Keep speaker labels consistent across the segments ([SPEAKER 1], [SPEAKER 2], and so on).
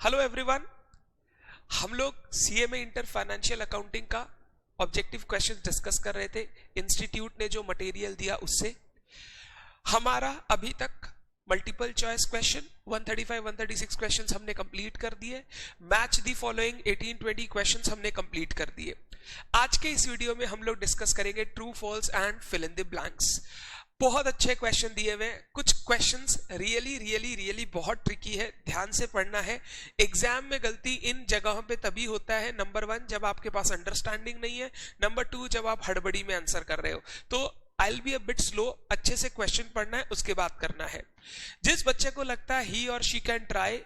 [SPEAKER 1] Hello everyone. हम लोग CA में इंटर फाइनेंशियल अकाउंटिंग का ऑब्जेक्टिव क्वेश्चन डिस्कस कर रहे थे। इंस्टीट्यूट ने जो मटेरियल दिया उससे हमारा अभी तक मल्टीपल चॉइस क्वेश्चन 135 136 क्वेश्चंस हमने कंप्लीट कर दिए। मैच दी फॉलोइंग 18-20 क्वेश्चंस हमने कंप्लीट कर दिए। आज के इस वीडियो में हम लोग डिस्कस करेंगे true false and fill in the blanks. बहुत अच्छे क्वेश्चन दिए हुए हैं। कुछ क्वेश्चंस रियली बहुत ट्रिकी है, ध्यान से पढ़ना है। एग्जाम में गलती इन जगहों पे तभी होता है, नंबर 1 जब आपके पास अंडरस्टैंडिंग नहीं है, नंबर 2 जब आप हड़बड़ी में आंसर कर रहे हो। तो I will be a bit slow, अच्छे से क्वेश्चन पढ़ना है, उसके बाद करना है। जिस बच्चे को लगता है ही और शी कैन ट्राई,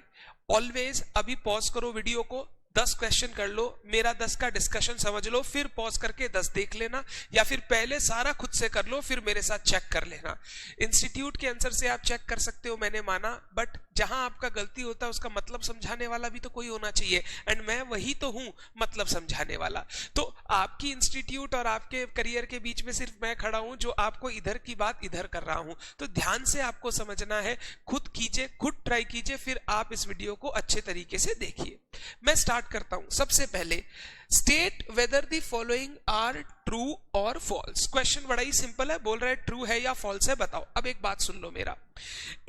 [SPEAKER 1] ऑलवेज अभी पॉज करो वीडियो को, 10 क्वेश्चन कर लो, मेरा 10 का डिस्कशन समझ लो, फिर पॉज करके 10 देख लेना, या फिर पहले सारा खुद से कर लो फिर मेरे साथ चेक कर लेना। इंस्टीट्यूट के आंसर से आप चेक कर सकते हो, मैंने माना, बट जहां आपका गलती होता है उसका मतलब समझाने वाला भी तो कोई होना चाहिए, एंड मैं वही तो हूं, मतलब समझाने वाला। तो आपकी इंस्टीट्यूट और आपके करियर के बीच में सिर्फ मैं खड़ा हूं जो आपको इधर की बात इधर कर रहा हूं। तो ध्यान से आपको समझना है, खुद कीजिए, खुद ट्राई कीजिए, फिर आप इस वीडियो को अच्छे तरीके से देखिए। मैं स्टार्ट करता हूं। सबसे पहले state whether the following are true और फॉल्स। क्वेश्चन बड़ा ही सिंपल है, बोल रहा है ट्रू है या फॉल्स है, बताओ। अब एक बात सुन लो मेरा,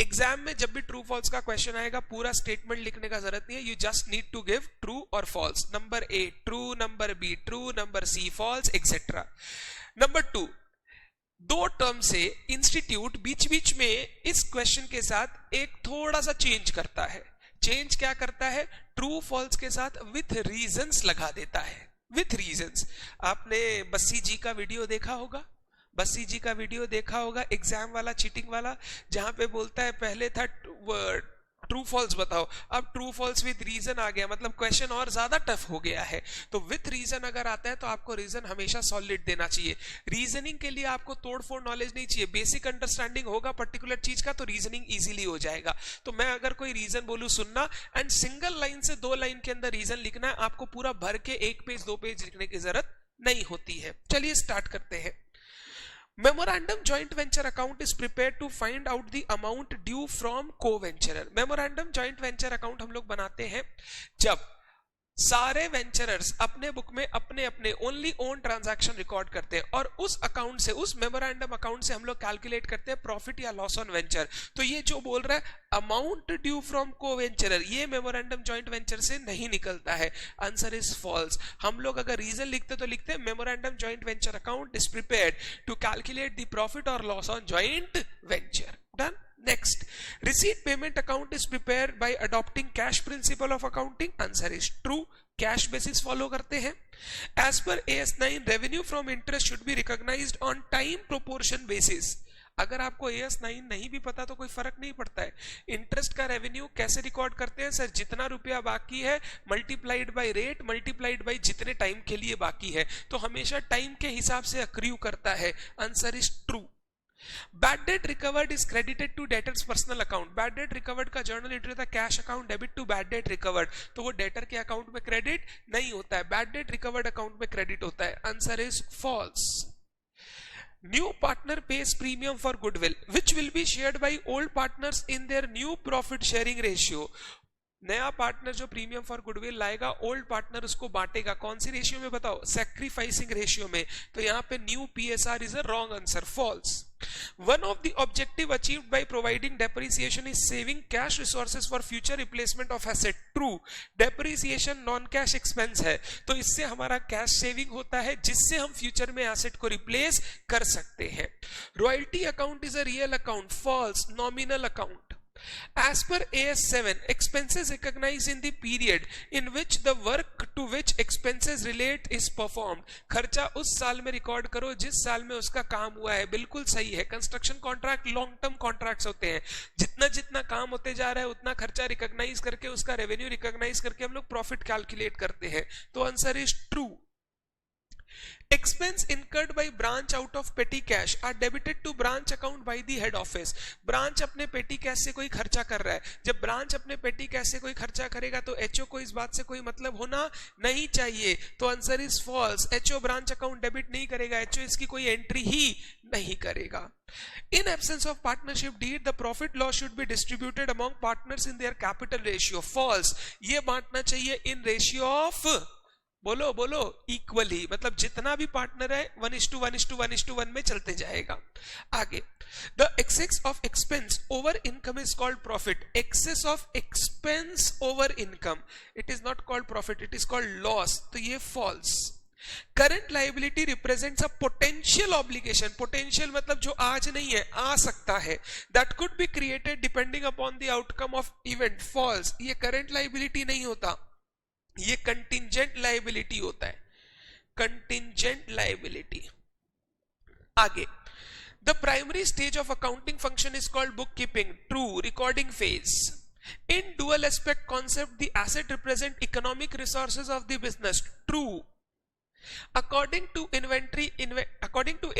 [SPEAKER 1] एग्जाम में जब भी ट्रू फॉल्स का क्वेश्चन आएगा पूरा स्टेटमेंट लिखने का जरूरत नहीं है, you just need to give true और false. Number A true, number B true, number C false, etcetera. Number 2, 2 term से इंस्टीट्यूट बीच बीच में इस क्वेश्चन के साथ एक थोड़ा सा चेंज करता है। चेंज क्या करता है? ट्रू फॉल्स के साथ विथ रीजंस लगा देता है, विथ रीजंस। आपने बस्सी जी का वीडियो देखा होगा, बस्सी जी का वीडियो देखा होगा, एग्जाम वाला, चीटिंग वाला, जहां पे बोलता है पहले था ट्रू फॉल्स बताओ, अब ट्रू फॉल्स विद रीजन आ गया, मतलब क्वेश्चन और ज्यादा टफ हो गया है। तो विथ रीजन अगर आता है तो आपको रीजन हमेशा सॉलिड देना चाहिए। रीजनिंग के लिए आपको तोड़फोड़ नॉलेज नहीं चाहिए, बेसिक अंडरस्टैंडिंग होगा पर्टिकुलर चीज का तो रीजनिंग इजीली हो जाएगा। तो मैं अगर कोई रीजन बोलूं सुनना, एंड सिंगल लाइन से 2 लाइन के अंदर रीजन लिखना है, आपको पूरा भर के 1 पेज 2 पेज लिखने की जरूरत नहीं होती है। चलिए स्टार्ट करते हैं। Memorandum joint venture account is prepared to find out the amount due from co-venturer. Memorandum joint venture account हम लोग बनाते हैं जब सारे वेंचरर्स अपने बुक में अपने अपने ओनली ओन ट्रांजैक्शन रिकॉर्ड करते हैं, और उस अकाउंट से, उस मेमोरेंडम अकाउंट से हम लोग कैलकुलेट करते हैं प्रॉफिट या लॉस ऑन वेंचर। तो ये जो बोल रहा है अमाउंट ड्यू फ्रॉम को वेंचरर, ये मेमोरेंडम जॉइंट वेंचर से नहीं निकलता है। Answer is false. हम लोग अगर रीजन लिखते तो लिखते हैं memorandum joint venture account is prepared to calculate the profit और loss on joint venture. Done. Next, receipt payment account is prepared by adopting cash principle of accounting. Answer is true. Cash basis follow करते हैं। As per AS9, revenue from interest should be recognized on time proportion basis. अगर आपको AS9 नहीं भी पता तो कोई फर्क नहीं पड़ता है। इंटरेस्ट का रेवेन्यू कैसे रिकॉर्ड करते हैं सर? जितना रुपया बाकी है multiplied by rate multiplied by जितने टाइम के लिए बाकी है, तो हमेशा टाइम के हिसाब से अक्रू करता है। Answer is true. Bad debt recovered is credited to debtor's personal account. Bad debt recovered का जर्नल एंट्री था cash account debit to bad debt recovered, तो वो डेटर के अकाउंट में क्रेडिट नहीं होता है, बैड डेट रिकवर्ड अकाउंट में क्रेडिट होता है। Answer is false. New partner pays premium for goodwill, which will be shared by old partners in their new profit sharing ratio. नया पार्टनर जो प्रीमियम फॉर गुडविल लाएगा, old partner उसको बांटेगा। कौन सी ratio में बताओ? सैक्रिफाइसिंग रेशियो में। तो यहाँ पे new PSR is a wrong answer, false. One of the objective achieved by providing depreciation is saving cash resources for future replacement of asset. True. Depreciation non cash expense है, तो इससे हमारा cash saving होता है जिससे हम future में asset को रिप्लेस कर सकते हैं। Royalty account is a real account. False. Nominal account. As per AS7, expenses recognized in the period in which the work to which expenses relate is performed. खर्चा उस साल में रिकॉर्ड करो जिस साल में उसका काम हुआ है। बिल्कुल सही है। Construction contract long term contracts होते हैं, जितना जितना काम होते जा रहा है उतना खर्चा रिकॉग्नाइज करके, उसका रेवेन्यू रिकॉग्नाइज करके हम लोग प्रॉफिट कैलकुलेट करते हैं। तो answer is true. Expense incurred by branch out of petty cash are debited to branch account by the head office. Branch अपने पेटी कैश से कोई खर्चा कर रहा है, जब ब्रांच अपने पेटी कैश से कोई खर्चा करेगा तो एचओ को इस बात से कोई मतलब होना नहीं चाहिए, तो answer is false. HO branch account debit नहीं करेगा, एचओ इसकी कोई एंट्री ही नहीं करेगा. In absence of partnership deed, the profit loss should be distributed among partners in their capital ratio. False. ये बांटना चाहिए in ratio of, बोलो बोलो, इक्वली, मतलब जितना भी पार्टनर है 1:1:1:1 में चलते जाएगा. आगे, the excess of expense over income is called profit. Excess of expense over income, it is not called profit, it is called loss, तो ये false. Current liability represents a potential obligation. Potential मतलब जो आज नहीं है, आ सकता है. That could be created depending upon the outcome of event. False. ये करंट लाइबिलिटी नहीं होता, ये कंटिंजेंट लाइबिलिटी होता है. Contingent liability. आगे, the primary stage of accounting function is called book keeping. True. Recording phase. In dual aspect concept, the asset represent economic resources of the business. True. According to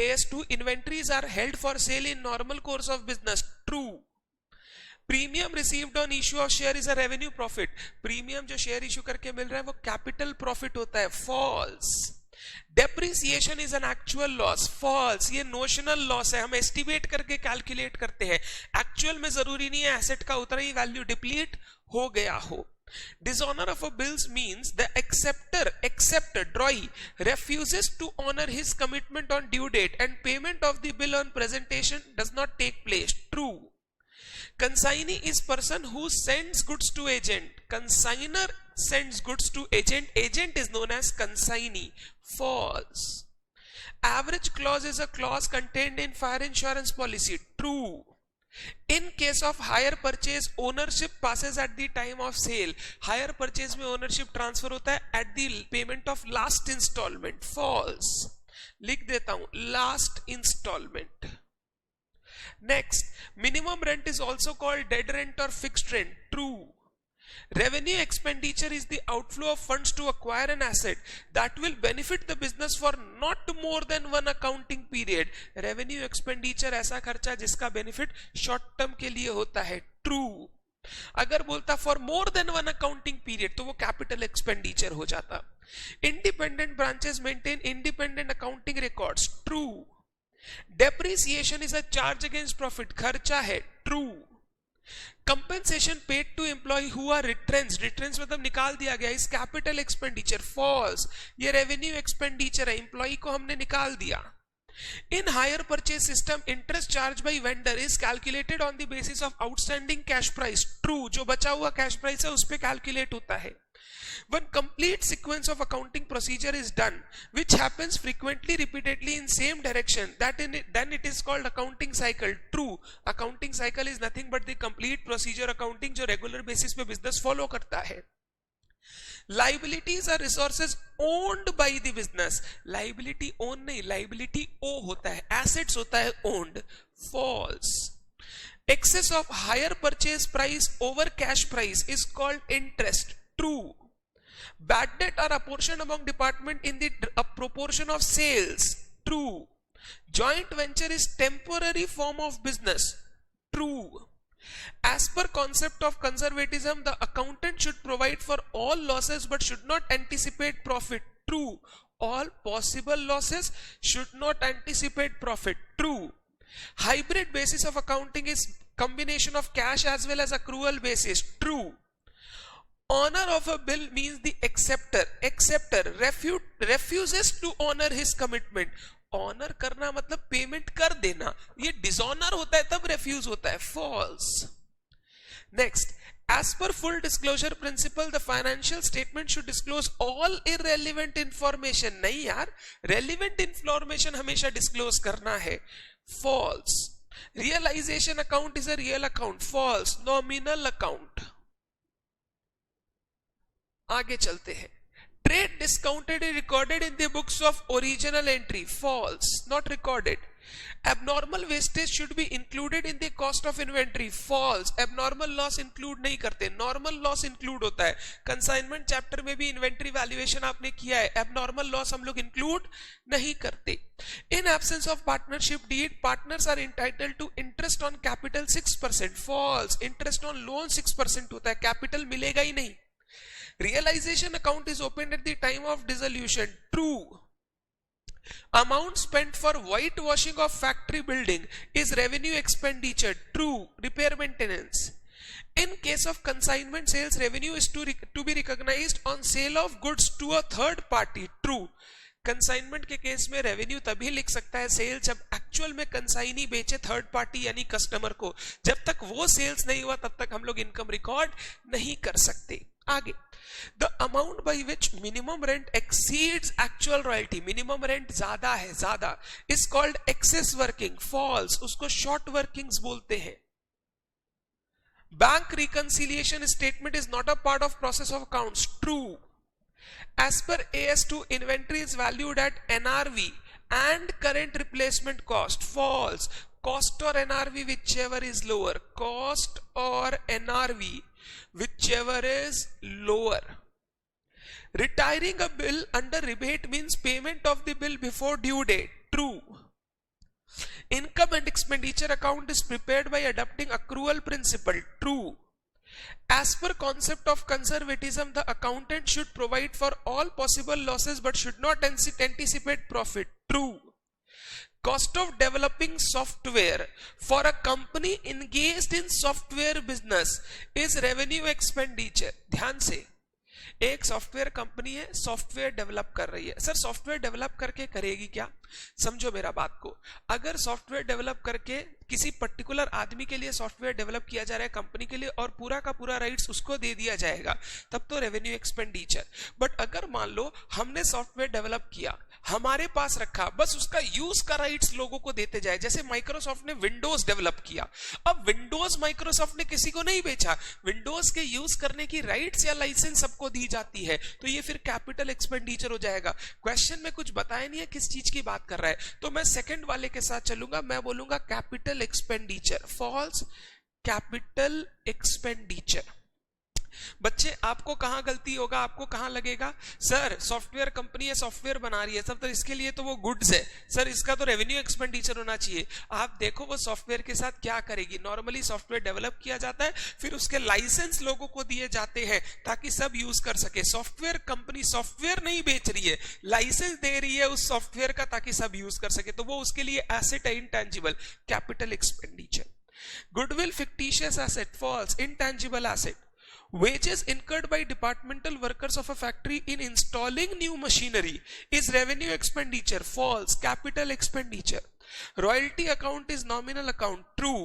[SPEAKER 1] AS2, inventories are held for sale in normal course of business. True. Premium received on issue of share is a revenue profit. Premium जो share issue करके मिल रहा है वो capital profit होता है. False. Depreciation is an actual loss. False. ये notional loss है, हम एस्टिमेट करके कैलकुलेट करते हैं. एक्चुअल में जरूरी नहीं है एसेट का उतना ही वैल्यू डिप्लीट हो गया हो. Dishonor of a bills means the acceptor drawee refuses to honor his commitment on due date and payment of the bill on presentation does not take place. True. Consignee is person who sends goods to agent. Consigner sends goods to agent. Agent is known as consignee. False. Average clause is a clause contained in fire insurance policy. True. In case of hire purchase, ownership passes at the time of sale. Hire purchase में ownership transfer होता है at the payment of last installment. False. लिख देता हूं, last installment. Next, minimum rent is also called dead rent or fixed rent. True. Revenue expenditure is the outflow of funds to acquire an asset that will benefit the business for not more than one accounting period. Revenue expenditure ऐसा खर्चा जिसका benefit short term के लिए होता है. True. अगर बोलता for more than one accounting period तो वो capital expenditure हो जाता. Independent branches maintain independent accounting records. True. Depreciation is a charge against profit. खर्चा है. True. Compensation paid to employee who are retrenched. Retrenched मतलब निकाल दिया गया. is capital expenditure. False. ये revenue expenditure है, employee को हमने निकाल दिया. In hire purchase system, interest charged by vendor is calculated on the basis of outstanding cash price. True. जो बचा हुआ cash price है उस पे calculate होता है. One complete sequence of accounting procedure is done, which happens frequently, repeatedly in same direction. Then it is called accounting cycle. True. Accounting cycle is nothing but the complete procedure accounting जो regular basis पे business follow करता है. Liabilities are resources owned by the business. Liability own नहीं, liability O होता है, assets होता है owned. False. Excess of higher purchase price over cash price is called interest. True. Bad debt are apportioned among department in the proportion of sales. True. Joint venture is temporary form of business. True. As per concept of conservatism, the accountant should provide for all losses but should not anticipate profit. True. All possible losses should not anticipate profit. True. Hybrid basis of accounting is combination of cash as well as accrual basis. True. Honor of a bill means the acceptor refuses to honor his commitment. Honor करना मतलब payment कर देना. ये dishonour होता है तब refuse होता है. False. Next, as per full disclosure principle, the financial statement should disclose all irrelevant information. नहीं यार, relevant information हमेशा disclose करना है. False. Realization account is a real account. False. Nominal account. आगे चलते हैं. Trade discounted is recorded in the books of original entry. False. Not recorded. Abnormal wastage should be included in the cost of inventory. False. Abnormal loss include नहीं करते, normal loss include होता है. Consignment chapter में भी inventory valuation आपने किया है, abnormal loss हम लोग include नहीं करते. In absence of partnership deed, partners are entitled to interest on capital 6%. False. Interest on loan 6% होता है, capital मिलेगा ही नहीं. Realization account is opened at the time of dissolution. True. Amount spent for whitewashing of factory building is revenue expenditure. True. Repair maintenance. In case of consignment sales, revenue is to be recognized on sale of goods to a third party. True. Consignment के case में revenue तभी लिख सकता है cell जब actual में consignee बेचे third party यानी कस्टमर को. जब तक वो सेल्स नहीं हुआ तब तक हम लोग इनकम रिकॉर्ड नहीं कर सकते. आगे, the amount by which minimum rent exceeds actual royalty, minimum rent ज्यादा है, ज्यादा, is called excess working. False. उसको शॉर्ट वर्किंग्स बोलते हैं. Bank reconciliation statement is not a part of process of accounts. True. As per AS2, inventory is valued at NRV and current replacement cost. False. Cost or NRV, whichever is lower. Cost or NRV, whichever is lower. Retiring a bill under rebate means payment of the bill before due date. True. Income and expenditure account is prepared by adopting accrual principle. True. As per concept of conservatism, the accountant should provide for all possible losses but should not anticipate profit. True. Cost of developing software for a company engaged in software business is revenue expenditure. ध्यान से, एक software company है, software develop कर रही है. Sir software develop करके करेगी क्या? समझो मेरा बात को. अगर सॉफ्टवेयर डेवलप करके किसी पर्टिकुलर आदमी के लिए सॉफ्टवेयर डेवलप किया जा रहा है कंपनी के लिए और पूरा का पूरा राइट्स उसको दे दिया जाएगा, तब तो रेवेन्यू एक्सपेंडिचर. बट अगर मान लो हमने सॉफ्टवेयर डेवलप किया, हमारे पास रखा, बस उसका यूज का राइट्स लोगों को देते जाए. जैसे माइक्रोसॉफ्ट ने विंडोज डेवलप किया, अब विंडोज माइक्रोसॉफ्ट ने किसी को नहीं बेचा, विंडोज के यूज करने की राइट्स या लाइसेंस सबको दी जाती है, तो ये फिर कैपिटल एक्सपेंडिचर हो जाएगा. क्वेश्चन में कुछ बताया नहीं है किस चीज की बात कर रहा है, तो मैं सेकंड वाले के साथ चलूंगा. मैं बोलूंगा capital expenditure. False. Capital expenditure. बच्चे आपको कहां गलती होगा, आपको कहां लगेगा सर सॉफ्टवेयर कंपनी है, सॉफ्टवेयर बना रही है सब, तो इसके लिए तो वो गुड्स है, सर इसका तो रेवेन्यू एक्सपेंडिचर होना चाहिए. आप देखो वो सॉफ्टवेयर के साथ क्या करेगी. नॉर्मली सॉफ्टवेयर डेवलप किया जाता है, फिर उसके लाइसेंस लोगों को दिए जाते हैं ताकि सब यूज कर सके. सॉफ्टवेयर कंपनी सॉफ्टवेयर नहीं बेच रही है, लाइसेंस दे रही है उस सॉफ्टवेयर का ताकि सब यूज कर सके, तो वो उसके लिए एसेट है, intangible. Capital expenditure. Goodwill fictitious asset. False. Intangible asset. Wages incurred by departmental workers of a factory in installing new machinery is revenue expenditure. False. Capital expenditure. Royalty account is nominal account. True.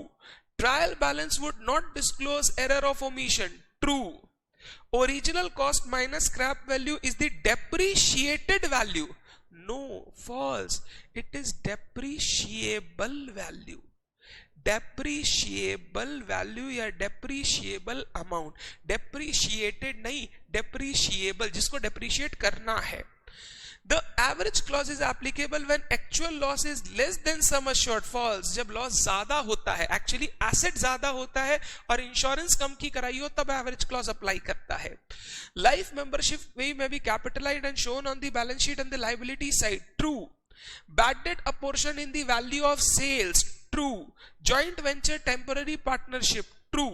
[SPEAKER 1] Trial balance would not disclose error of omission. True. Original cost minus scrap value is the depreciated value. No. False. It is depreciable value. Depreciable value या depreciable amount. Depreciated नहीं, depreciable, जिसको depreciate करना है. The average clause is applicable when actual loss is less than sum assured. False. जब loss ज्यादा होता है, actually asset ज्यादा होता है और इंश्योरेंस कम की कराई हो, तब एवरेज क्लॉज अप्लाई करता है. लाइफ मेंबरशिप वे में be capitalised and shown on the balance sheet on the liability side. True. Bad debt apportion in the value of sales. True. Joint venture temporary partnership. True.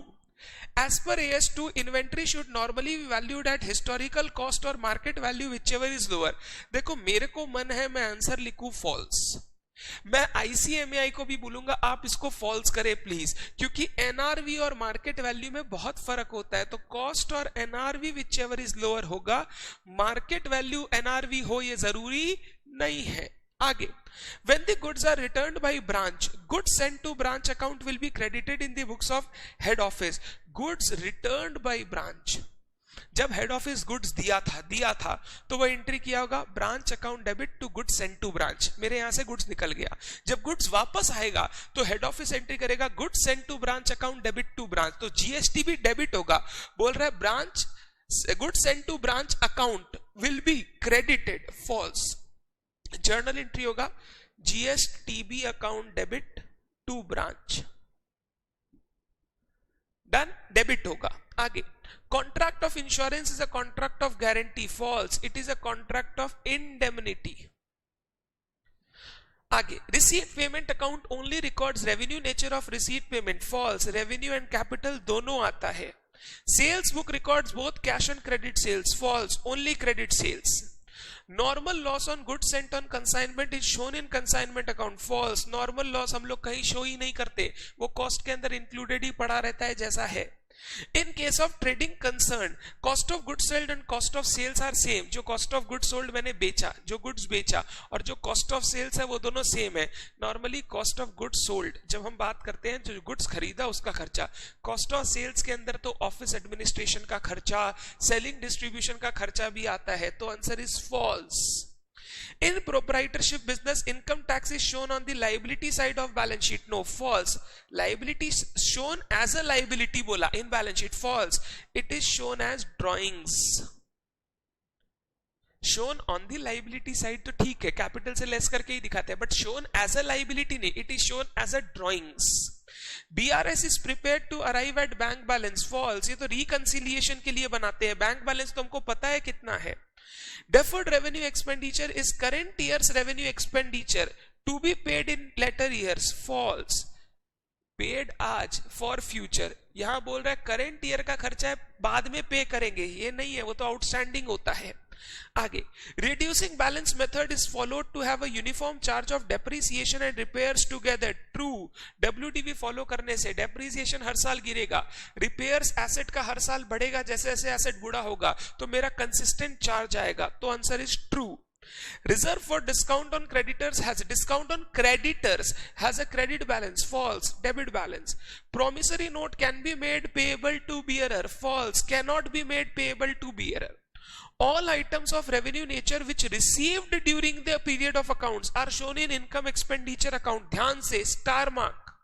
[SPEAKER 1] As per AS2, inventory should normally be valued at historical cost or market value, whichever is lower. देखो मेरे को मन है मैं answer लिखूं false. मैं ICMAI को भी बोलूंगा आप इसको फॉल्स करें प्लीज, क्योंकि एनआरवी और मार्केट वैल्यू में बहुत फर्क होता है. तो कॉस्ट और एनआरवी whichever is lower होगा, मार्केट वैल्यू एनआरवी हो ये जरूरी नहीं है. आगे, when the goods are returned by branch, goods sent to branch account will be credited in the books of head office. Goods returned by branch. जब head office goods दिया था तो वो एंट्री किया होगा branch account debit to goods sent to branch. मेरे यहां से गुड्स निकल गया, जब गुड्स वापस आएगा तो हेड ऑफिस एंट्री करेगा goods sent to branch account debit to branch. तो जीएसटी भी डेबिट होगा. बोल रहा है branch goods sent to branch account will be credited. False. Journal entry होगा GSTB account debit to branch, डन, डेबिट होगा। आगे, contract of insurance is a contract of guarantee, false, it is a contract of indemnity. आगे, receipt payment account only records revenue nature of receipt payment, false, revenue and capital दोनों आता है। Sales book records both cash and credit sales, false, only credit sales. Normal loss on goods sent on consignment is shown in consignment account, false, normal loss हम लोग कहीं show ही नहीं करते, वो cost के अंदर इंक्लूडेड ही पड़ा रहता है जैसा है। In case of trading concern, cost of goods sold and cost of sales are same. जो cost of goods sold मैंने बेचा, जो goods बेचा, और जो cost of sales है वो दोनों same है। Normally cost of goods sold जब हम बात करते हैं जो goods खरीदा उसका खर्चा, cost of sales के अंदर तो office administration का खर्चा, selling distribution का खर्चा भी आता है, तो answer is false. In proprietorship business, income tax is shown on the liability side of balance sheet. No, false. Liability shown as a liability बोला in balance sheet, false. It is shown as drawings. Shown on the liability side तो ठीक है, capital से less करके ही दिखाते हैं, but shown as a liability नहीं, it is shown as a drawings. BRS is prepared to arrive at bank balance, false. ये तो reconciliation के लिए बनाते हैं, bank balance तो हमको पता है कितना है। Deferred revenue expenditure is current year's revenue expenditure to be paid in later years, false. Paid आज for future, यहां बोल रहा है करंट ईयर का खर्चा है बाद में पे करेंगे, ये नहीं है, वो तो आउटस्टैंडिंग होता है। आगे, reducing balance method is followed to have a uniform charge of depreciation and repairs together, true. WDV follow करने से depreciation हर साल गिरेगा, repairs asset का हर साल बढ़ेगा, जैसे जैसे asset बूढ़ा होगा तो मेरा consistent charge आएगा, तो answer is true. Reserve for discount on creditors has a credit balance, false. Debit balance. Promissory note can be made payable to bearer, false. Cannot be made payable to bearer. All items of revenue nature which received during the period of accounts are shown in income expenditure account. ध्यान से star mark,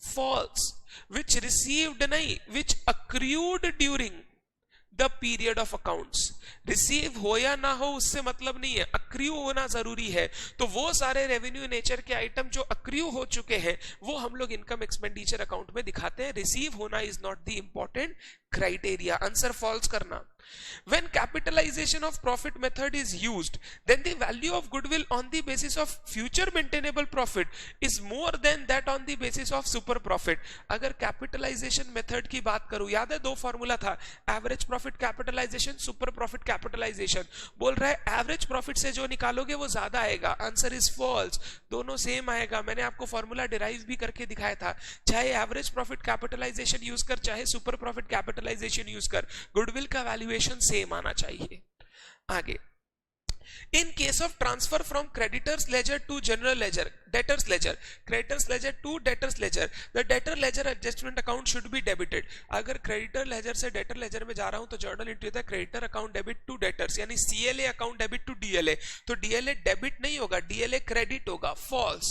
[SPEAKER 1] false. Which received नहीं, which accrued during the period of accounts. Receive हो या ना हो उससे मतलब नहीं है, अक्रियू होना जरूरी है। तो वो सारे रेवेन्यू नेचर के आइटम जो अक्रियू हो चुके हैं वो हम लोग इनकम एक्सपेंडिचर अकाउंट में दिखाते हैं। रिसीव होना is not the important criteria, answer false करना। When capitalization of profit method is used, then the value of goodwill on the basis of future maintainable profit is more than that on the basis of super profit. अगर capitalization method की बात करूं, याद है दो formula था, average profit capitalisation, super profit capitalisation. बोल रहा है एवरेज प्रॉफिट से जो निकालोगे वो ज्यादा आएगा, आंसर इज फॉल्स। दोनों सेम आएगा, मैंने आपको फॉर्मूला डिराइव भी करके दिखाया था, चाहे एवरेज प्रॉफिट कैपिटलाइजेशन यूज कर चाहे सुपर प्रॉफिट कैपिटलाइजेशन यूज कर, गुडविल का वैल्यूएशन सेम आना चाहिए। आगे, in case of transfer from creditors ledger to general ledger, debtors ledger, creditors ledger to debtors ledger, the debtor ledger adjustment account should be debited. अगर creditor ledger से debtor ledger में जा रहा हूं तो journal entry होता है creditor account debit to debtors, यानी CLA account debit to DLA, तो DLA debit नहीं होगा, DLA credit होगा, false.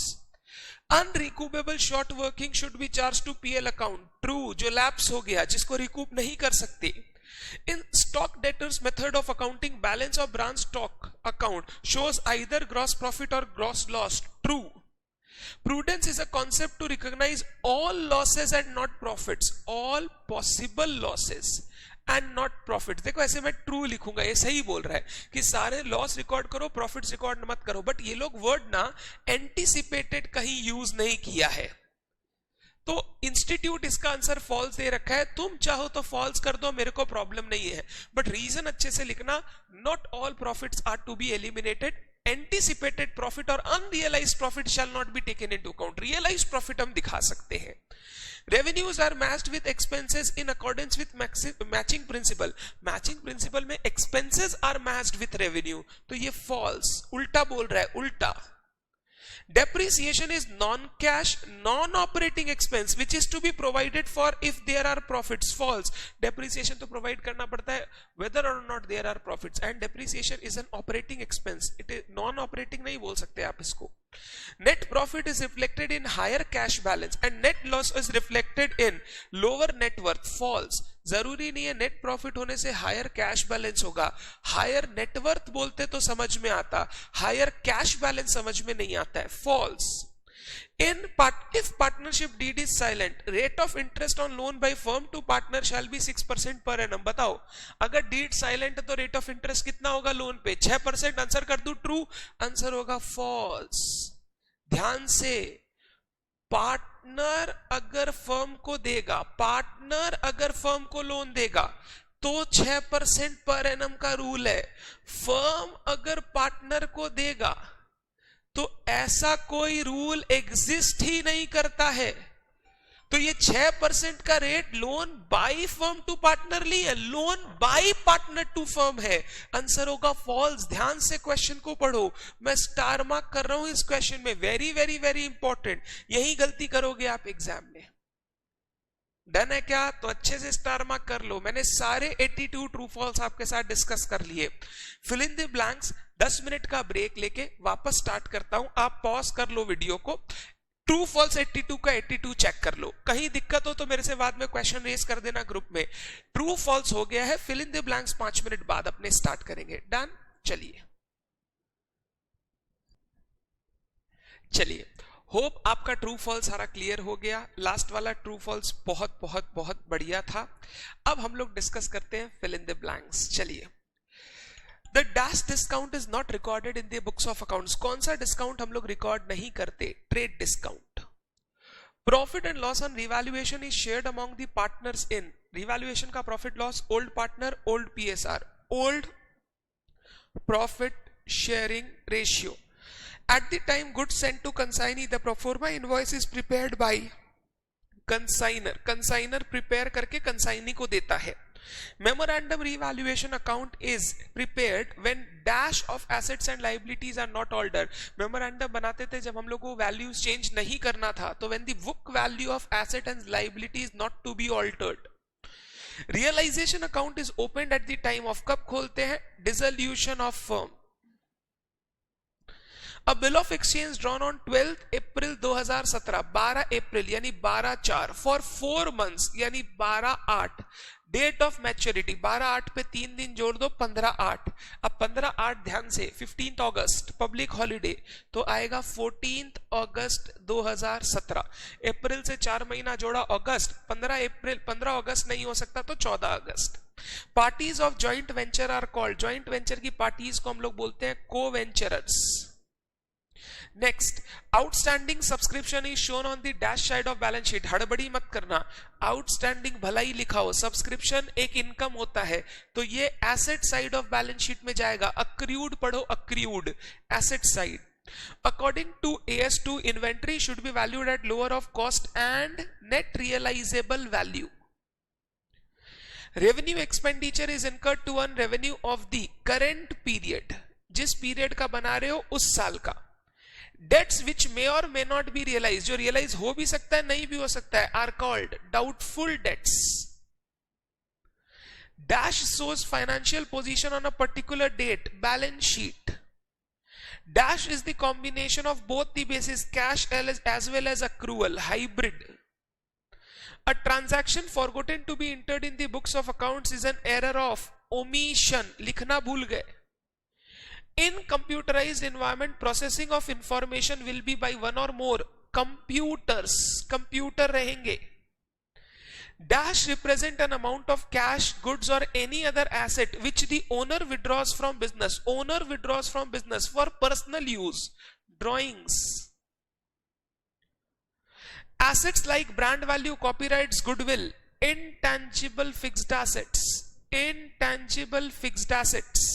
[SPEAKER 1] Unrecoupable short working should be charged to PL account, true. जो lapse हो गया जिसको recoup नहीं कर सकते। In stock debtors method of accounting, balance of branch stock account shows either gross profit or gross loss, true. Prudence is a concept to recognize all losses and not profits, all possible losses and not profits. देखो ऐसे मैं true लिखूंगा, ये सही बोल रहा है कि सारे लॉस रिकॉर्ड करो, प्रॉफिट्स रिकॉर्ड मत करो, बट ये लोग वर्ड ना एंटीसिपेटेड कहीं यूज नहीं किया है, तो इंस्टीट्यूट इसका आंसर फॉल्स दे रखा है। तुम चाहो तो फॉल्स कर दो, मेरे को प्रॉब्लम नहीं है, बट रीजन अच्छे से लिखना, not all profits are to be eliminated, anticipated profit और unrealised profit shall not be taken into account. Realised profit हम दिखा सकते हैं। Revenues are matched with expenses in accordance with matching principle, matching principle में expenses are matched with revenue, तो ये false, उल्टा बोल रहा है, उल्टा। Depreciation is non-cash, non-operating expense which is to be provided for if there are profits, false. Depreciation तो provide करना पड़ता है whether or not there are profits, and depreciation is an operating expense, it is non-operating नहीं बोल सकते आप इसको। Net profit is reflected in higher cash balance and net loss is reflected in lower net worth. False. जरूरी नहीं है net profit होने से हायर कैश बैलेंस होगा. हायर नेटवर्थ बोलते तो समझ में आता, हायर कैश बैलेंस समझ में नहीं आता है. False. If partnership deed is silent, rate of interest on loan by firm to partner shall be 6% per annum. बताओ, अगर डीड साइलेंट है तो रेट ऑफ इंटरेस्ट कितना होगा लोन पे? 6%. आंसर कर दूं ट्रू, आंसर होगा फॉल्स. ध्यान से, पार्टनर अगर फर्म को देगा, पार्टनर अगर फर्म को लोन देगा तो 6% पर एनम का रूल है. फर्म अगर पार्टनर को देगा तो ऐसा कोई रूल एग्जिस्ट ही नहीं करता है. तो ये 6% का rate loan by firm to partner ली है, loan by partner to firm है. आंसर होगा फॉल्स. ध्यान से क्वेश्चन को पढ़ो, मैं स्टार मार्क कर रहा हूं इस क्वेश्चन में. Very very very important. यही गलती करोगे आप एग्जाम में. डन है क्या? तो अच्छे से स्टार मार्क कर लो. मैंने सारे 82 ट्रू फॉल्स आपके साथ डिस्कस कर लिए. Fill in the blanks. 10 minute का ब्रेक लेके वापस स्टार्ट करता हूं. आप पॉज कर लो वीडियो को. ट्रू फॉल्स 82 का 82 चेक कर लो. कहीं दिक्कत हो तो मेरे से बाद में क्वेश्चन रेज कर देना ग्रुप में. ट्रू फॉल्स हो गया है. Fill in the blanks 5 minute बाद अपने स्टार्ट करेंगे. डन. चलिए होप आपका ट्रू फॉल्स सारा क्लियर हो गया. लास्ट वाला ट्रू फॉल्स बहुत बहुत बहुत बढ़िया था. अब हम लोग डिस्कस करते हैं फिल इन द ब्लैंक्स. चलिए. The dash discount is not recorded in the books of accounts. कौन सा डिस्काउंट हम लोग रिकॉर्ड नहीं करते? Trade discount. Profit and loss on revaluation is shared among the partners in. Revaluation का profit loss old partner old PSR, old profit sharing ratio. At the time goods sent to consignee, the pro forma invoice is prepared by consigner. Consigner prepare करके consignee को देता है. Memorandum revaluation account is prepared when dash of assets and liabilities are not altered. Memorandum बनाते थे जब हम लोग को values change नहीं करना था, तो when the book value of asset and liability is not to be altered. Realization account is opened at the time of. कब खोलते हैं? Dissolution of firm. A bill of exchange drawn on 12th April 2017, 12 अप्रैल यानी 12/4 for 4 months यानी 12/8. Date of maturity 12/8 पे 3 दिन जोड़ दो 15/8. अब 15/8 ध्यान से 15 अगस्त पब्लिक हॉलिडे, तो आएगा 14 अगस्त 2017. अप्रैल से 4 महीना जोड़ा अगस्त. 15 अगस्त नहीं हो सकता तो 14 अगस्त. Parties of joint venture are called. Joint venture की पार्टीज को हम लोग बोलते हैं co venturers. Next, outstanding subscription is shown on the dash side of balance sheet. हड़बड़ी मत करना, आउटस्टैंडिंग भला ही लिखा हो. सब्सक्रिप्शन एक इनकम होता है, तो ये asset side of balance sheet में जाएगा. अक्रूड पढ़ो, accrued asset side. According to AS2, inventory should be valued at lower of cost and net realisable value. Revenue expenditure is incurred to earn revenue of the current period. जिस period का बना रहे हो उस साल का. Debts which may or may not be realized, जो realise हो भी सकता है नहीं भी हो सकता है, are called doubtful debts. Dash shows financial position on a particular date, balance sheet. Dash is the combination of both the basis cash as well as accrual, hybrid. A transaction forgotten to be entered in the books of accounts is an error of omission. लिखना भूल गए. In computerized environment, processing of information will be by one or more computers. Computer रहेंगे. Dash represent an amount of cash, goods or any other asset which the owner withdraws from business. Owner withdraws from business for personal use. Drawings. Assets like brand value, copyrights, goodwill. Intangible fixed assets. Intangible fixed assets.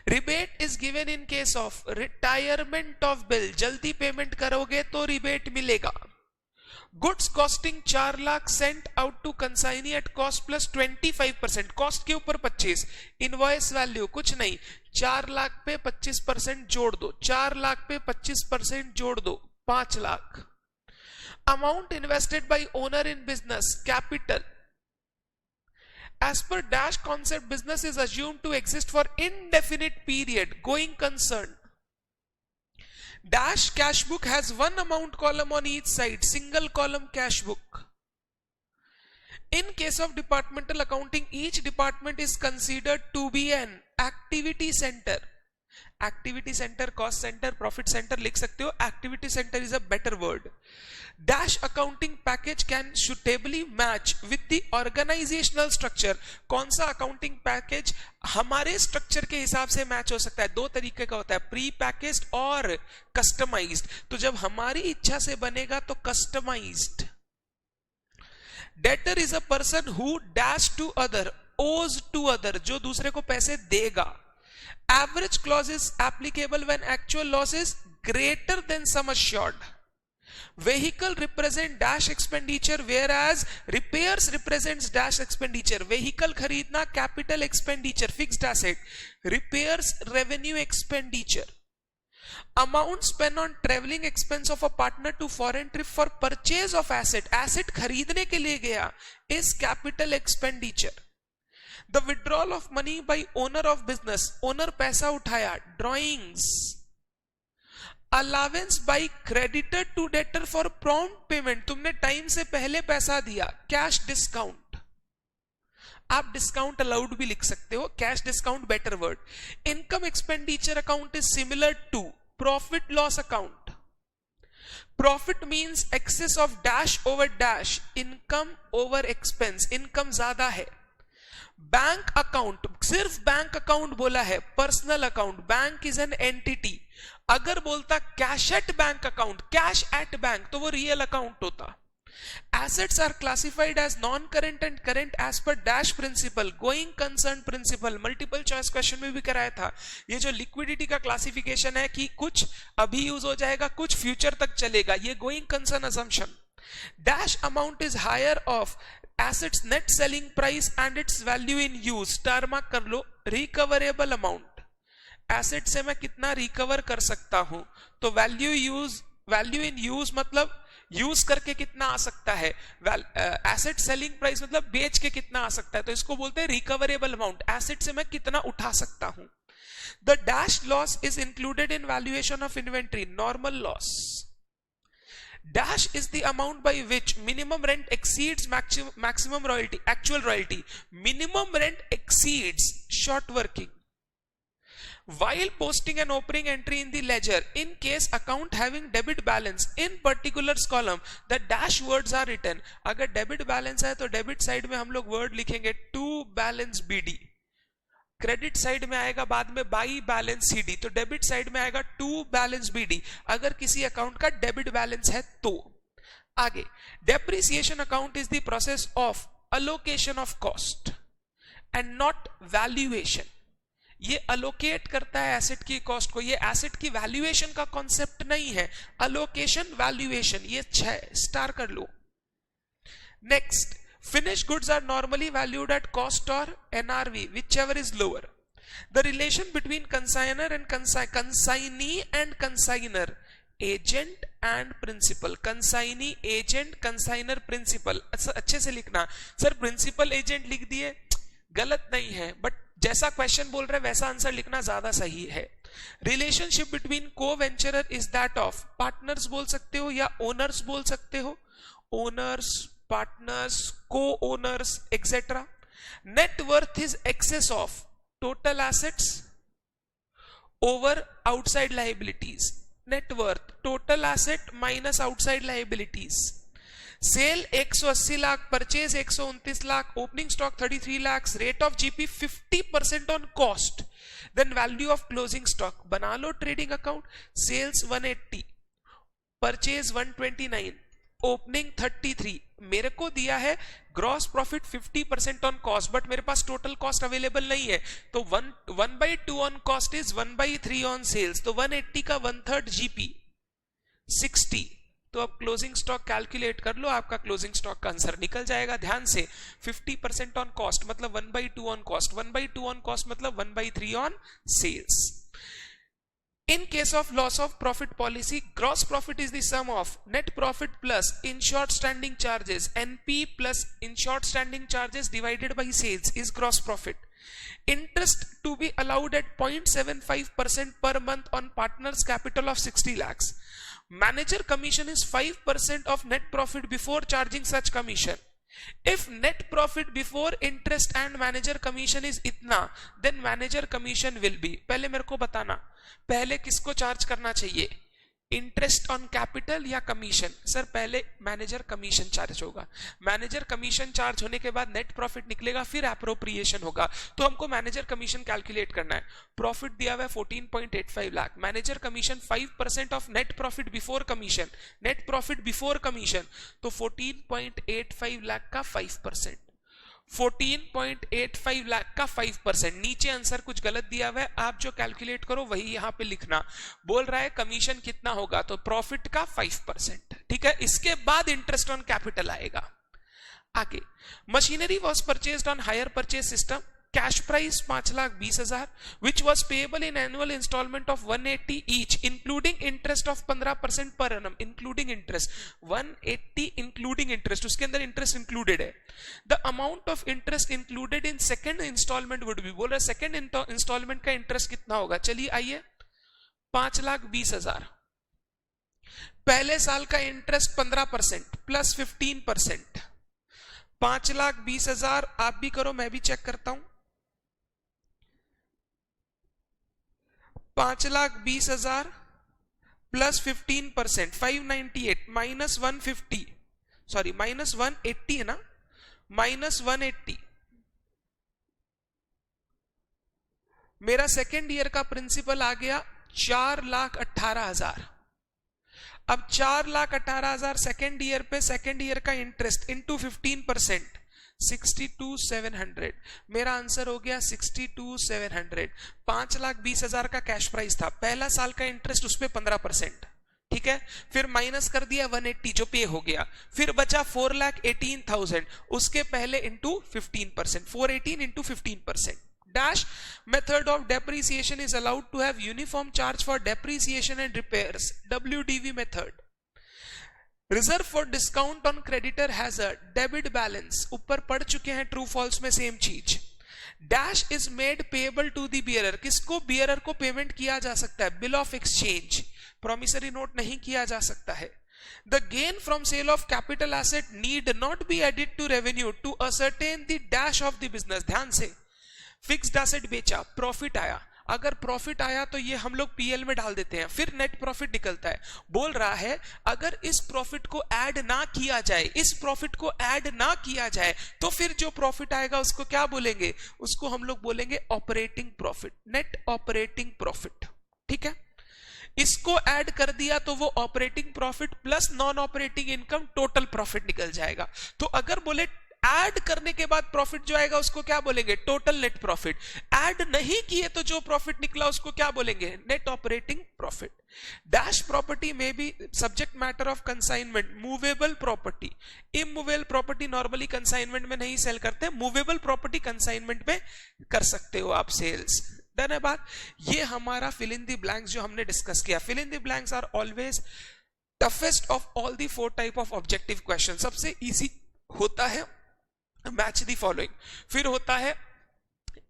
[SPEAKER 1] Rebate is given in case of retirement of bill. जल्दी payment करोगे तो rebate मिलेगा. Goods costing 4 lakh sent out to consignee at cost plus 25%. Cost के ऊपर 25. Invoice value कुछ नहीं, 4 लाख पे 25% जोड़ दो. 4 लाख पे 25% जोड़ दो, 5 lakh. Amount invested by owner in business, capital. As per Dash concept, business is assumed to exist for indefinite period. Going concern. Dash cash book has one amount column on each side, single column cash book. In case of departmental accounting, each department is considered to be an activity center. Activity center, cost center, profit center लिख सकते हो. Activity center is a better word. Dash accounting package can suitably match with the organizational structure. कौन सा accounting package हमारे structure के हिसाब से match हो सकता है? दो तरीके का होता है, प्री पैकेज्ड और कस्टमाइज्ड. तो जब हमारी इच्छा से बनेगा तो customised. Debtor is a person who dash to other, owes to other, जो दूसरे को पैसे देगा. Average clause is applicable when actual loss is greater than sum assured. Vehicle represent dash expenditure whereas repairs represents dash expenditure. Vehicle खरीदना capital expenditure, fixed asset. Repairs revenue expenditure. Amount spent on traveling expense of a partner to foreign trip for purchase of asset. Asset खरीदने के लिए गया is capital expenditure. The withdrawal of money by owner of business. Owner पैसा उठाया. Drawings. Allowance by creditor to debtor for prompt payment. तुमने time से पहले पैसा दिया. Cash discount. आप discount allowed भी लिख सकते हो. Cash discount better word. Income expenditure account is similar to profit loss account. Profit means excess of dash over dash. Income over expense. Income ज्यादा है. बैंक अकाउंट, सिर्फ बैंक अकाउंट बोला है, personal account. Bank is an entity. अगर बोलता cash at bank account, cash at bank, तो वो real account होता. Assets are classified as non current and current as पर dash principle, going concern principle. Multiple choice question में भी कराया था. ये जो लिक्विडिटी का क्लासिफिकेशन है कि कुछ अभी यूज हो जाएगा, कुछ फ्यूचर तक चलेगा, ये going concern assumption. Dash amount is higher of assets net selling price and its value in use. Star mark कर लो. रिकवरेबल अमाउंट, एसेट से मैं कितना रिकवर कर सकता हूं, तो वैल्यू इन यूज मतलब यूज करके कितना आ सकता है. एसेट सेलिंग प्राइस मतलब बेच के कितना आ सकता है, तो इसको बोलते हैं रिकवरेबल अमाउंट. एसेट से मैं कितना उठा सकता हूं. The dash loss is included in valuation of inventory. Normal loss. Dash is the amount by which minimum rent exceeds maximum royalty, actual royalty. Minimum rent exceeds short working. While posting an opening entry in the ledger, in case account having debit balance in particulars column, the dash words are written. अगर debit balance है तो debit side में हम लोग word लिखेंगे to balance BD. Credit side में आएगा बाद में बाई बैलेंस सीडी, तो डेबिट साइड में आएगा टू बैलेंस बीडी अगर किसी अकाउंट का डेबिट बैलेंस है तो. आगे, depreciation account is the process of allocation of cost and not valuation. ये अलोकेट करता है एसेट की कॉस्ट को, ये एसेट की वैल्यूएशन का कॉन्सेप्ट नहीं है. अलोकेशन, वैल्यूएशन, ये 6 स्टार कर लो. Next, finished goods are normally valued at cost or NRV, whichever is lower. The relation between consignor and consignee and consigner, agent and principal. consignee, agent, consigner, principal. अच्छे से लिखना. Sir principal agent लिख दिए, गलत नहीं है, but जैसा question बोल रहे वैसा आंसर लिखना ज्यादा सही है. रिलेशनशिप बिटवीन को वेंचरर इज दैट ऑफ, पार्टनर्स बोल सकते हो या ओनर्स बोल सकते हो. Owners, partners, co-owners, etc. Net worth is excess of total assets over outside liabilities. Net worth, total asset minus outside liabilities. Sale 180 lakh, purchase 129 lakh, opening stock 33 lakhs, rate of GP 50% on cost. Then value of closing stock. बना लो trading account. Sales 180, purchase 129, opening 33. मेरे को दिया है gross profit 50% on cost, but मेरे पास total cost available नहीं है, तो 1/2 on cost is 1/3 on sales, तो 180 का 1/3 जीपी 60. तो अब क्लोजिंग स्टॉक कैलकुलेट कर लो, आपका क्लोजिंग स्टॉक का आंसर निकल जाएगा. ध्यान से, 50% ऑन कॉस्ट मतलब 1/2 ऑन कॉस्ट, 1/2 ऑन कॉस्ट मतलब 1/3 on sales. In case of loss of profit policy, gross profit is the sum of net profit plus insured standing charges. NP plus insured standing charges divided by sales is gross profit. Interest to be allowed at 0.75% per month on partner's capital of 60 lakhs. Manager commission is 5% of net profit before charging such commission. If net profit before interest and manager commission is इतना, then manager commission will be, पहले मेरे को बताना, पहले किसको charge करना चाहिए, interest on capital या कमीशन? सर पहले मैनेजर कमीशन चार्ज होगा, मैनेजर कमीशन चार्ज होने के बाद नेट प्रॉफिट निकलेगा, फिर एप्रोप्रिएशन होगा, तो हमको मैनेजर कमीशन कैलकुलेट करना है। प्रॉफिट दिया हुआ है 14.85 lakh, manager commission 5% of net profit before commission, net profit before commission, तो 14.85 लाख का 5%, 14.85 लाख का 5%। नीचे आंसर कुछ गलत दिया हुआ है, आप जो कैलकुलेट करो वही यहां पे लिखना। बोल रहा है कमीशन कितना होगा, तो प्रॉफिट का 5%, ठीक है। इसके बाद इंटरेस्ट ऑन कैपिटल आएगा। आगे, machinery was purchased on hire purchase system, cash price 5,20,000 which was payable in annual installment of 180 each including interest of 15% per annum, including interest 180 including interest, उसके अंदर interest included है। The amount of interest included in second installment would be, बोल रहा है second installment का interest कितना होगा, चलिए आइए 5,20,000, पहले साल का इंटरेस्ट 15% प्लस 15%, 5,20,000, आप भी करो मैं भी चेक करता हूं, 5,20,000 प्लस 15%, 598 माइनस 150, सॉरी माइनस 180 है ना, माइनस 180, मेरा सेकेंड ईयर का प्रिंसिपल आ गया 4,18,000। अब 4,18,000 सेकेंड ईयर पे, सेकेंड ईयर का इंटरेस्ट इंटू 15%, 62,700, मेरा आंसर हो गया 62,700। 5,20,000 का कैश प्राइस था, पहला साल का इंटरेस्ट उस पे 15%, ठीक है, फिर माइनस कर दिया 180 जो पे हो गया, फिर बचा 4,18,000, उसके पहले into 15%, 418 into 15%। Dash method of depreciation is allowed to have uniform charge for depreciation and repairs, WDV method. Reserve for discount on creditor has a debit balance, ऊपर पढ़ चुके हैं ट्रू फॉल्स में सेम चीज। Dash is made payable to the bearer, किसको, bearer को payment किया जा सकता है, bill of exchange, promissory note नहीं किया जा सकता है। The gain from sale of capital asset need not be added to revenue to ascertain the dash of the business। ध्यान से, फिक्स्ड एसेट बेचा, प्रॉफिट आया, अगर प्रॉफिट आया तो ये हम लोग पीएल में डाल देते हैं, फिर नेट प्रॉफिट निकलता है। बोल रहा है अगर इस प्रॉफिट को ऐड ना किया जाए, इस प्रॉफिट को ऐड ना किया जाए, तो फिर जो प्रॉफिट आएगा उसको क्या बोलेंगे, उसको हम लोग बोलेंगे operating profit, net operating profit, ठीक है। इसको ऐड कर दिया तो वो operating profit plus non operating income total profit निकल जाएगा। तो अगर बोले ऐड करने के बाद प्रॉफिट जो आएगा उसको क्या बोलेंगे, टोटल नेट प्रॉफिट। ऐड नहीं किए तो जो प्रॉफिट निकला उसको क्या बोलेंगे, net operating profit. Dash property में भी subject matter of consignment, movable property, immovable property normally consignment में नहीं सेल करते, मूवेबल प्रॉपर्टी कंसाइनमेंट में कर सकते हो आप सेल्स। डन है बात। ये हमारा फिल इन द ब्लैंक्स जो हमने डिस्कस किया। Fill in the blanks are always toughest of all the 4 type of objective question. सबसे इजी होता है मैच दी फॉलोइंग, फिर होता है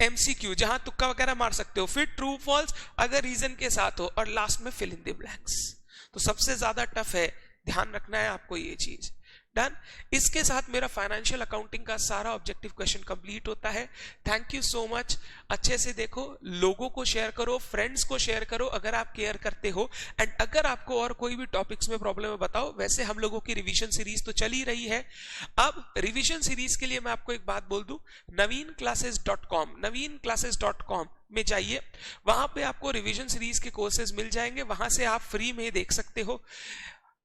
[SPEAKER 1] एमसीक्यू जहां तुक्का वगैरह मार सकते हो, फिर ट्रू फॉल्स अगर रीजन के साथ हो, और लास्ट में फिल इन द ब्लैंक्स। तो सबसे ज्यादा टफ है, ध्यान रखना है आपको ये चीज। डन। इसके साथ मेरा फाइनेंशियल अकाउंटिंग का सारा ऑब्जेक्टिव क्वेश्चन कंप्लीट होता है। Thank you so much. अच्छे से देखो, लोगों को शेयर करो, फ्रेंड्स को शेयर करो अगर आप केयर करते हो। एंड अगर आपको और कोई भी टॉपिक्स में प्रॉब्लम है बताओ। वैसे हम लोगों की रिवीजन सीरीज तो चल ही रही है। अब रिवीजन सीरीज के लिए मैं आपको एक बात बोल दूं, naveenclasses.com में जाइए, वहां पे आपको रिवीजन सीरीज के कोर्सेज मिल जाएंगे, वहां से आप फ्री में देख सकते हो।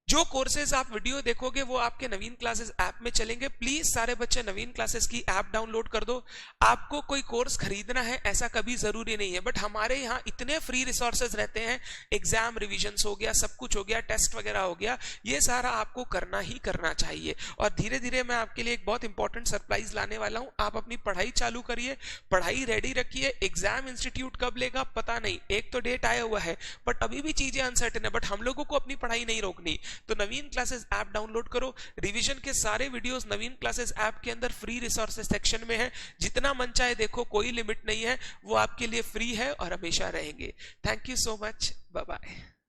[SPEAKER 1] जो कोर्सेज आप वीडियो देखोगे वो आपके नवीन क्लासेस ऐप में चलेंगे। प्लीज सारे बच्चे नवीन क्लासेस की ऐप डाउनलोड कर दो। आपको कोई कोर्स खरीदना है ऐसा कभी जरूरी नहीं है, बट हमारे यहाँ इतने फ्री रिसोर्सेज रहते हैं। एग्जाम रिविजन्स हो गया, सब कुछ हो गया, टेस्ट वगैरह हो गया, ये सारा आपको करना ही करना चाहिए। और धीरे धीरे मैं आपके लिए एक बहुत इंपॉर्टेंट सरप्राइज लाने वाला हूं। आप अपनी पढ़ाई चालू करिए, पढ़ाई रेडी रखिए। एग्जाम इंस्टीट्यूट कब लेगा पता नहीं, एक तो डेट आया हुआ है, बट अभी भी चीजें अनसर्टेन है। बट हम लोगों को अपनी पढ़ाई नहीं रोकनी। तो नवीन क्लासेस ऐप डाउनलोड करो। रिवीजन के सारे वीडियोस नवीन क्लासेस ऐप के अंदर फ्री रिसोर्सेज सेक्शन में है, जितना मन चाहे देखो, कोई लिमिट नहीं है, वो आपके लिए फ्री है और हमेशा रहेंगे। Thank you so much, bye bye.